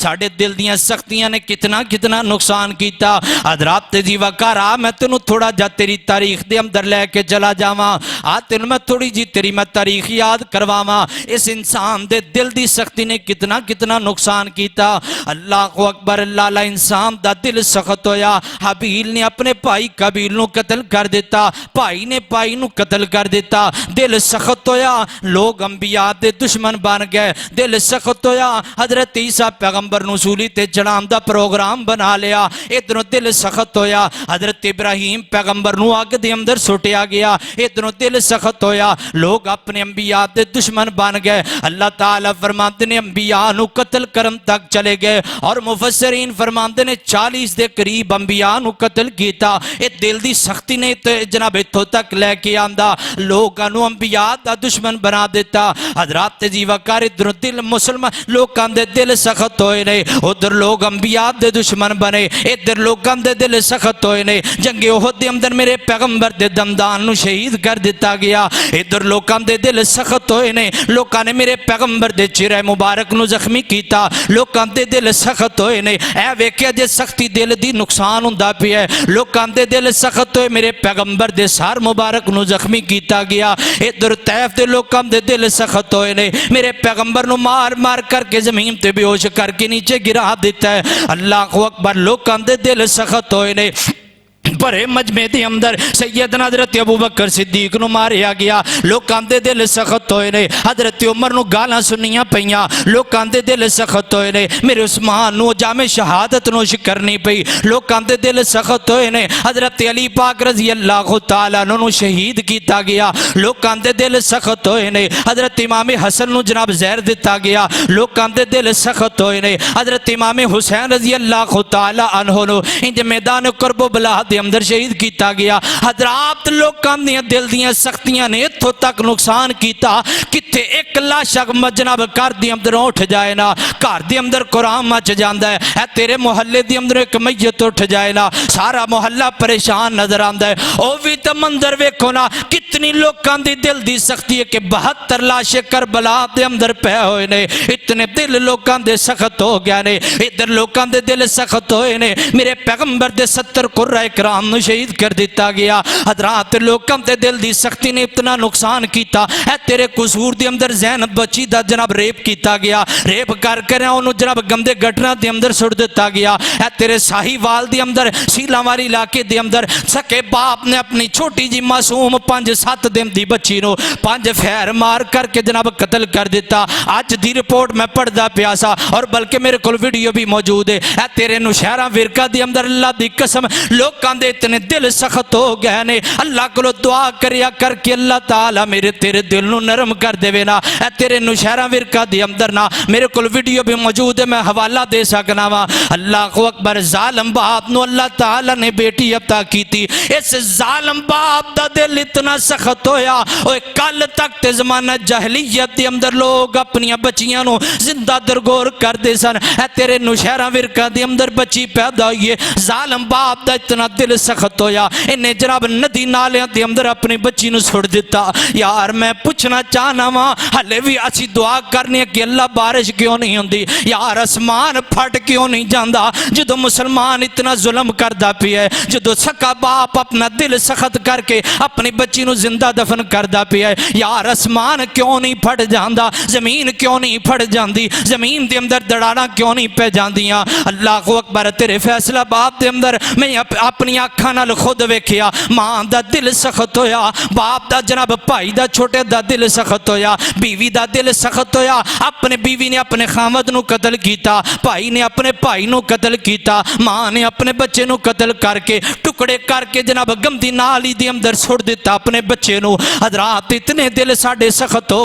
साडे दिल दियां सख्तियां ने कितना कितना नुकसान किया। हजरात जी वकारा मैं तेनू थोड़ा जा तेरी तारीख दे अंदर लैके चला जावा। तेन मैं थोड़ी जी तेरी मैं तारीख याद करवावा। इस इंसान दे दिल दी सख्ती ने कितना कितना नुकसान किया। अल्लाह अकबर। अल्लाह इंसान दा दिल सख्त होया। हाबील ने अपने भाई कबील नू कतल कर दिता, भाई ने भाई नू कतल कर दिता। दिल सख्त होया, लोग अंबिया दे दुश्मन बन गए। दिल सख्त होया, हजरत ईसा पैगंबर नू सूली ते चढ़ाने दा प्रोग्राम बना लिया। इधरों दिल सख्त होया, हजरत इब्राहिम पैगंबर नू अग दे अंदर सुटिया गया। इधरों दिल सख्त होया, लोग अपने अंबिया दे दुश्मन बन गए। अल्लाह ताला फरमाते ने अंबिया नू कतल करन तक चले गए और मुफस्सरीन फरमाते ने 40 दे करीब अंबिया नू कतल किया। ये दिल दी सख्ती ने जनाब इत्थों तक लैके आंदा, लोगों नू अंबिया दा दुश्मन बना दिता। हजरात जी वकार इधरों दिल मुसलमान लोगों दे दिल सख्त होए ने, उधर लोग अंबिया दे दुश्मन बने। इधर लोगों दे दिल सख्त होए ने। जंगे ओहद दे अंदर मेरे पैगंबर दे दमदान नू शहीद कर दिता गया। इधर लोगों दे दिल सख्त होए ने, लोगों ने मेरे पैगंबर दे चेहरे मुबारक नू जख्मी किया। लोगों दे दिल सख्त होए ने। ऐ वेख्या जे सख्ती दिल दी नुकसान हुंदा पिया। लोगों दे दिल सख्त होए, मेरे पैगंबर दे सार मुबारक नू जख्मी किया गया। इधर तैफ दे लोगों दे दिल सख्त होए ने, मेरे पैगंबर नू मार मार करके जमीन ते बेहोश करके नीचे गिरा दिता है। अल्लाह अकबर। लोगों दे दिल सख्त होए ने। भरे मजमे के अंदर सैयदना हजरत अबू बकर सिद्दीक नू मारिया गया। लोगों दे दिल सख्त होए ने। हजरत उमर नू गालां सुनियां पईयां। लोगों दे दिल सख्त होए ने। मेरे उस्मान नू जामे शहादत नोश करनी पई। लोगों दे दिल सख्त होए ने। हजरत अली पाक रजी अल्लाह तआला नू शहीद किया गया। लोगों दे दिल सख्त होए ने। हजरत इमाम हसन नू जनाब जहर दिता गया। लोगों दे दिल सख्त होए ने। हजरत इमाम हुसैन रजी अल्लाह तआला अन्हु नू इंज मैदान करबला दे अंदर शहीद किया गया। हजरात लोगों दी दिल दियां सख्तियां ने इत्थों तक नुकसान किया। किथे एक लाश जनाब घर दे अंदर उठ जाए ना, घर दे अंदर कुरान मच जाता है। तेरे मुहल्ले दे अंदर एक मैयत उठ जाए ना, सारा मुहल्ला परेशान नजर आता है। वह भी तो मंजर वेखो ना, कितनी लोगों की दिल की सख्ती है कि 72 लाशे करबला दे अंदर पे हुए ने। इतने दिल लोगों के सख्त हो गए ने। इधर लोगों के दिल सख्त होए ने। मेरे पैगंबर दे 70 कुर्रा इकराम नू शहीद कर दिता गया। हजरात लोगों के दिल की सख्ती ने इतना नुकसान किया है। तेरे कसूर के अंदर ज़ैनब बच्ची का जनाब रेप किया गया। रेप करके उन्होंने जनाब गंदे गटरां के अंदर सुट दिता गया है। तेरे साहीवाल के अंदर सीलावारी इलाके के अंदर सके बाप ने अपनी छोटी जी मासूम 5-7 दिन की बच्ची को 5 फैर मार करके जनाब कतल कर दिता। अज की रिपोर्ट मैं पढ़ता पिया सा और बल्कि मेरे को वीडियो भी मौजूद है। तेरे नौशहरा विरका के अंदर अल्लाह की कसम लोगों के इतने दिल सख्त हो गए ने। अल्लाह को दुआ करिया करके अल्लाह ताला मेरे तेरे दिल नू नरम कर देवे ना। तेरे नौशहरा विरका दे अंदर ना मेरे को वीडियो भी मौजूद है, मैं हवाला दे सकना वा। अल्लाह को अकबर। जालिम बाप नू अल्लाह ताला ने बेटी अता की थी। इस जालिम बाप दा दिल इतना सख्त होया। ओए कल तक ते जमाना जहलीयत दे अंदर लोग अपनी बच्चियां नू जिंदा दरगोर करते सन। तेरे नौशहरा विरका दे अंदर बच्ची पैदा हुई है। जालिम बाप दा इतना दिल सख्त होया, इन्हें जनाब नदी नालियां के अंदर अपनी बच्ची नू सुट दिता। यार मैं पूछना चाहना वा, हले भी असी दुआ करने कि अल्लाह बारिश क्यों नहीं होंदी? यार आसमान फट क्यों नहीं जाता जो मुसलमान इतना जुल्म करता पिया है? जो सका बाप अपना दिल सख्त करके अपनी बच्ची नू जिंदा दफन करता पिया है, यार आसमान क्यों नहीं फट जाता? जमीन क्यों नहीं फट जाती? जमीन के अंदर दड़ाड़ा क्यों नहीं पै जांदियां? अल्लाह को अकबर। तेरे फैसला बाप के अंदर मैं अपनी अखा नाल खुद वेखिया। मां दा दिल सख्त होया, बाप दा जनाब भाई दा छोटे दा दिल सख्त होया, बीवी दा दिल सख्त होया। अपने बीवी ने अपने खामद नू कतल किया, भाई ने अपने भाई नू कतल किया, मां ने अपने बच्चे नू कतल करके टुकड़े करके जनाब गंदी नाली दे अंदर सुट दिता अपने बच्चे नू। हजरात इतने दिल साडे सख्त हो